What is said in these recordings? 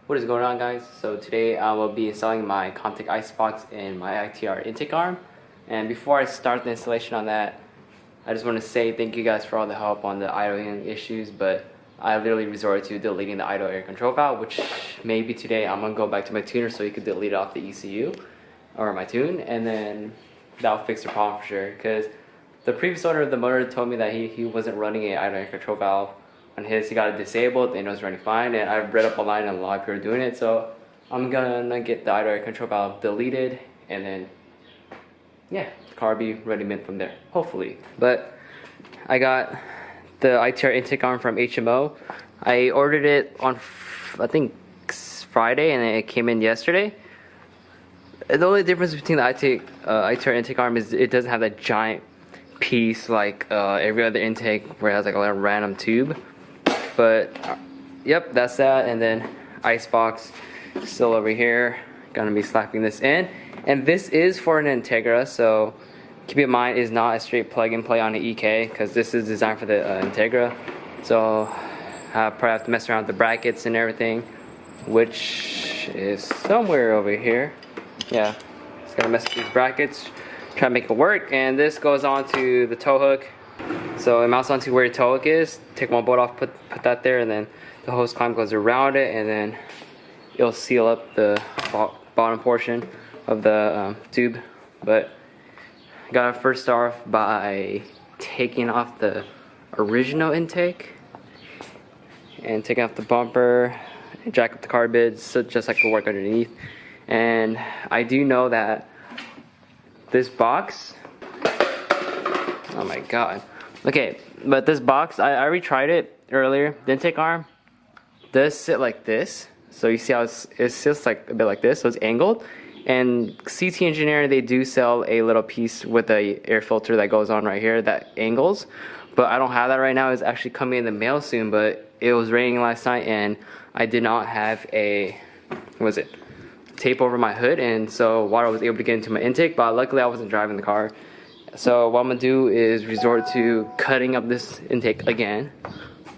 What is going on, guys? So today I will be installing my Comptech Icebox in my ITR intake arm. And before I start the installation on that, I just want to say thank you guys for all the help on the idling issues, but I literally resorted to deleting the idle air control valve, which maybe today I'm going to go back to my tuner so you could delete it off the ECU or my tune, and then that'll fix the problem for sure. Because the previous owner of the motor told me that he wasn't running an idle air control valve on his. He got it disabled and it was running fine, and I've read up online and a lot of people are doing it, so I'm gonna get the idle air control valve deleted, and then yeah, the car will be ready mint from there, hopefully. But I got the ITR intake arm from HMO. I ordered it on I think Friday and it came in yesterday. The only difference between the ITR intake arm is it doesn't have that giant piece like every other intake where it has like a little random tube. But yep, that's that. And then Icebox still over here. Gonna be slapping this in. And this is for an Integra, so keep in mind it's not a straight plug and play on an EK, because this is designed for the Integra. So I probably have to mess around with the brackets and everything, which is somewhere over here. Yeah, just gotta mess with these brackets, try to make it work. And this goes on to the tow hook. So it mounts onto where the tow hook is. Take one bolt off, put that there, and then the hose clamp goes around it, and then it'll seal up the bottom portion of the tube. But I gotta first start off by taking off the original intake and taking off the bumper, jack up the carbids, so just like the work underneath. And I do know that this box, oh my god. Okay, but this box, I already tried it earlier. The intake arm does sit like this. So you see how it sits like a bit like this, so it's angled. And CT Engineer, they do sell a little piece with a air filter that goes on right here that angles. But I don't have that right now. It's actually coming in the mail soon, but it was raining last night and I did not have a, what was it, tape over my hood, and so water was able to get into my intake, but luckily I wasn't driving the car. So what I'm gonna do is resort to cutting up this intake again.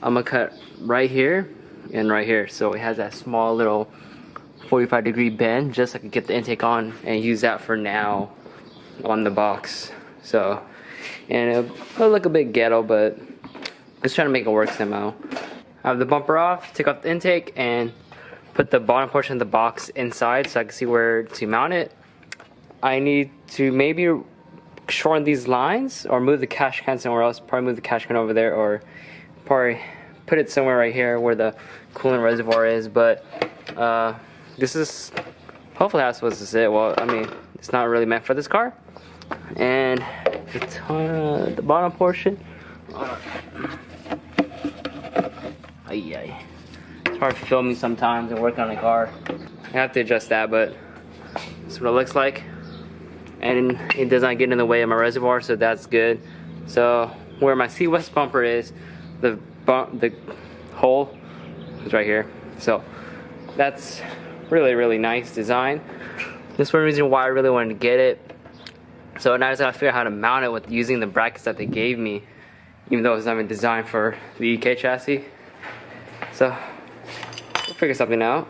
I'm gonna cut right here and right here, so it has that small little 45-degree bend, just so I can get the intake on and use that for now on the box. So, and it'll look a bit ghetto, but just trying to make it work somehow. I have the bumper off, take off the intake, and put the bottom portion of the box inside so I can see where to mount it. I need to maybe shorten these lines or move the cash can somewhere else. Probably move the cash can over there, or probably put it somewhere right here where the coolant reservoir is. But this is hopefully how it's supposed to sit. Well, I mean, it's not really meant for this car. And the bottom portion, it's hard filming sometimes and working on a car. I have to adjust that, but that's what it looks like. And it does not get in the way of my reservoir, so that's good. So where my C-West bumper is, the hole is right here. So that's really nice design. That's one reason why I really wanted to get it. So now I just gotta figure out how to mount it with using the brackets that they gave me, even though it's not been designed for the EK chassis. So we'll figure something out.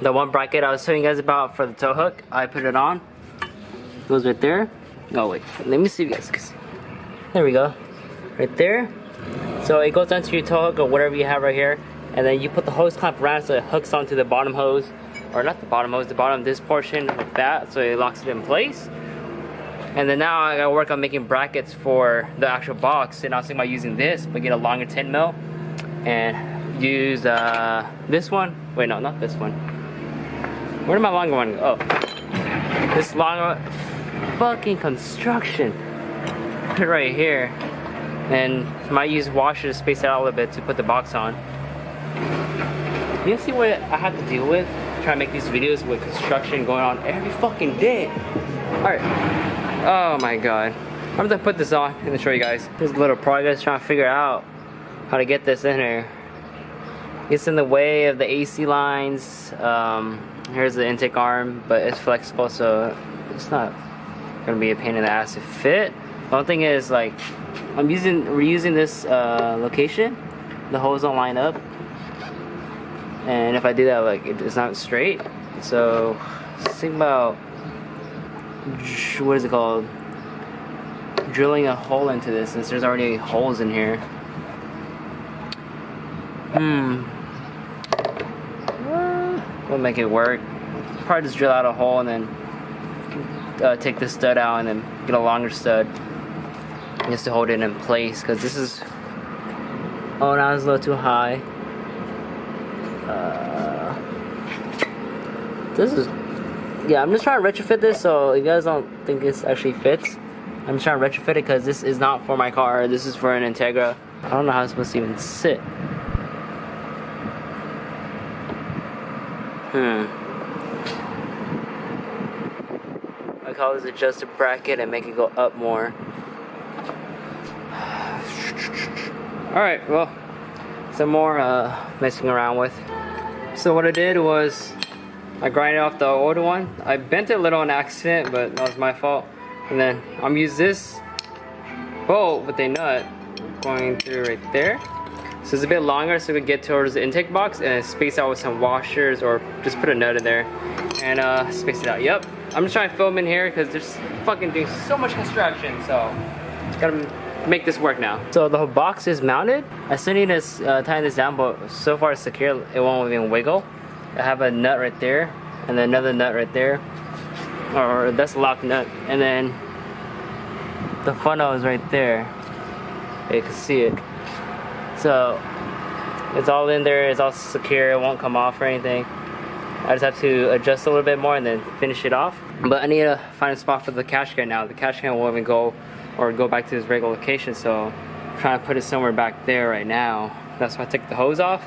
The one bracket I was telling you guys about for the tow hook, I put it on. It goes right there. Oh wait, let me see if you guys can see. There we go, right there. So it goes onto your tow hook or whatever you have right here, and then you put the hose clamp around so it hooks onto the bottom hose, or not the bottom hose, the bottom of this portion like that, so it locks it in place. And then now I gotta work on making brackets for the actual box, and I was thinking about using this, but get a longer 10 mil and use this one. Wait, no, not this one. Where did my longer one go? Oh, this longer fucking construction. Put it right here. And might use washer to space it out a little bit to put the box on. You see what I have to deal with? Try to make these videos with construction going on every fucking day. Alright. Oh my god. I'm gonna put this on and then show you guys. There's a little progress trying to figure out how to get this in here. It's in the way of the AC lines. Here's the intake arm, but it's flexible, so it's not gonna be a pain in the ass to fit. The only thing is, like, I'm reusing this location. The hose don't line up. and if I do that, like it's not straight. So think about, what is it called, drilling a hole into this, since there's already holes in here. We'll make it work. Probably just drill out a hole and then take the stud out and then get a longer stud just to hold it in place, because this is, oh, now it's a little too high. This is, yeah, I'm just trying to retrofit this, so you guys don't think this actually fits. I'm just trying to retrofit it because this is not for my car. This is for an Integra. I don't know how it's supposed to even sit. I call this adjust the bracket and make it go up more. Alright, well, some more messing around with. So what I did was I grinded off the older one. I bent it a little on accident, but that was my fault. And then I'm use this bolt with a nut going through right there. So it's a bit longer, so we can get towards the intake box and space out with some washers, or just put a nut in there and space it out. Yep, I'm just trying to film in here because there's fucking doing so much construction, so just gotta make this work now. So the whole box is mounted. I still need to tighten this down, but so far it's secure, it won't even wiggle. I have a nut right there, and then another nut right there, or that's a lock nut, and then the funnel is right there. You can see it. So it's all in there, it's all secure, it won't come off or anything. I just have to adjust a little bit more and then finish it off. But I need to find a spot for the cash can now. The cash can won't even go back to its regular location, so I'm trying to put it somewhere back there right now. That's why I took the hose off.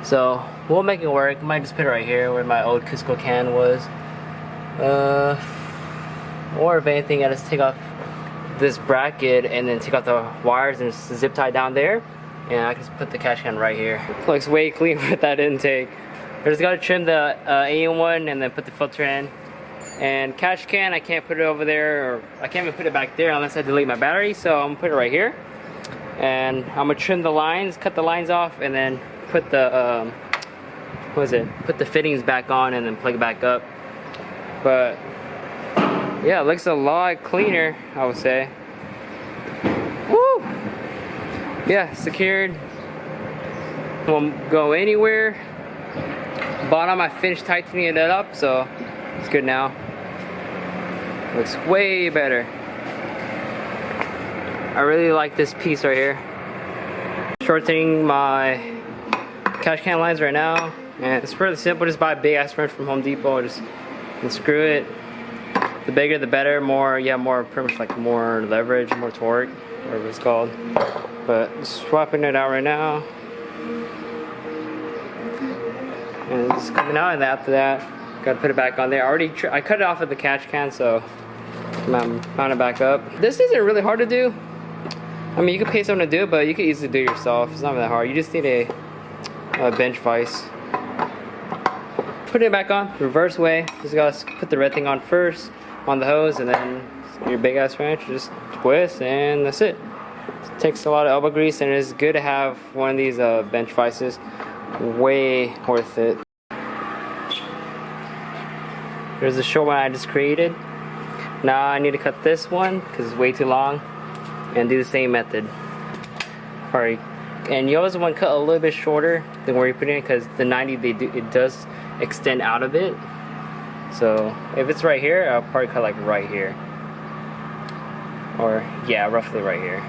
So we'll make it work. I might just put it right here where my old Cusco can was. Or if anything, I just take off this bracket and then take out the wires and just zip tie down there, and I can just put the cash can right here. It looks way clean with that intake. I just gotta trim the AM1 and then put the filter in. And cash can, I can't put it over there, or I can't even put it back there unless I delete my battery, so I'm gonna put it right here. And I'm gonna trim the lines, cut the lines off, and then put the put the fittings back on and then plug it back up. But yeah, it looks a lot cleaner, I would say. Woo! Yeah, secured. Won't go anywhere. Bottom, I finished tightening it up, so it's good now. Looks way better. I really like this piece right here. Shortening my cash can lines right now, and it's pretty simple. Just buy a big ass wrench from Home Depot, just and screw it. The bigger the better, more, yeah, more, pretty much like more leverage, more torque, whatever it's called. But swapping it out right now. And it's coming out, and after that, gotta put it back on there. I cut it off of the catch can, so I'm mounting it back up. This isn't really hard to do. I mean, you can pay someone to do it, but you can easily do it yourself. It's not that hard. You just need a bench vise. Put it back on, reverse way. Just gotta put the red thing on first, on the hose, and then your big ass wrench, just twist, and that's it. It takes a lot of elbow grease, and it's good to have one of these bench vices. Way worth it. There's the short one I just created. Now I need to cut this one because it's way too long, and do the same method. Alright, and you always want to cut a little bit shorter than where you're putting it, because the 90 it does extend out of it. So if it's right here, I'll probably cut like right here, or yeah, roughly right here.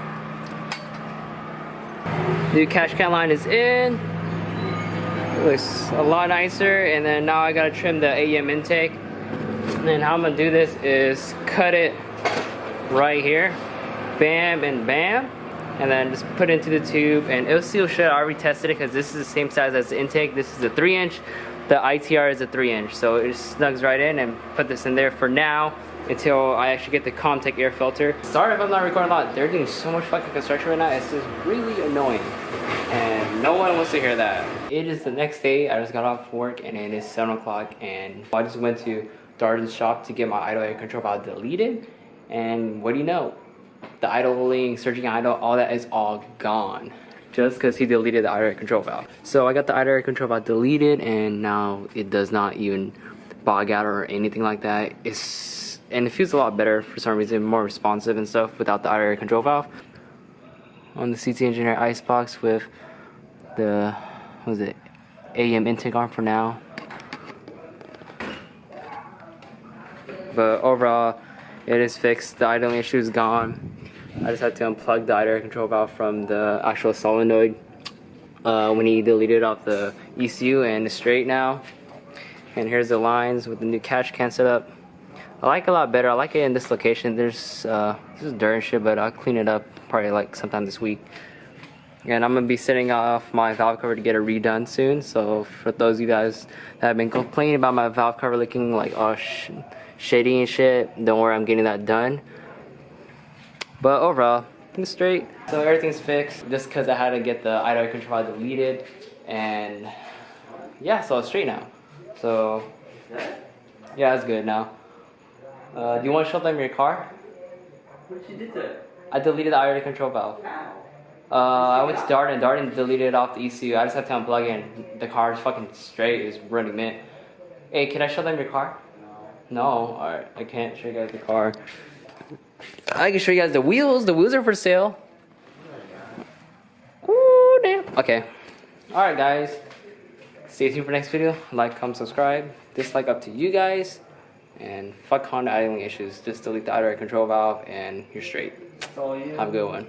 The cash can line is in. It looks a lot nicer, and then now I gotta trim the AM intake. And then how I'm gonna do this is cut it right here, bam and bam, and then just put it into the tube, and it'll seal shut. I already tested it because this is the same size as the intake. This is a 3-inch. The ITR is a 3-inch, so it just snugs right in. And put this in there for now until I actually get the Comptech air filter. Sorry if I'm not recording a lot. They're doing so much fucking construction right now. It's just really annoying, and no one wants to hear that. It is the next day. I just got off work, and it is 7 o'clock, and I just went to Darden's shop to get my idle air control valve deleted. And what do you know? The idling, surging idle, all that is all gone. just because he deleted the idle air control valve. So I got the idle air control valve deleted, and now it does not even bog out or anything like that. And it feels a lot better for some reason, more responsive and stuff without the idle air control valve. On the CT Engineer Icebox with the, what was it, AM intake arm for now. But overall, it is fixed. The idling issue is gone. I just had to unplug the idle air control valve from the actual solenoid when he deleted off the ECU, and it's straight now. And here's the lines with the new catch can set up. I like it a lot better. I like it in this location. There's this is dirt and shit, but I'll clean it up probably like sometime this week. And I'm gonna be setting off my valve cover to get it redone soon. So for those of you guys that have been complaining about my valve cover looking like shady and shit, don't worry, I'm getting that done. But overall, it's straight. So everything's fixed just because I had to get the idle air control valve deleted, and yeah, so it's straight now. So yeah, it's good now. Do you want to show them your car? What you did to it? I deleted the idle air control valve. I went to Darden. Darden deleted off the ECU. I just have to unplug in. The car is fucking straight. It's running mint. Hey, can I show them your car? No. Alright, I can't show you guys the car. I can show you guys the wheels. The wheels are for sale. Ooh, damn. Okay. Alright, guys. Stay tuned for next video. Like, comment, subscribe. Dislike up to you guys. And fuck Honda idling issues. Just delete the idle air control valve and you're straight. Have a good one.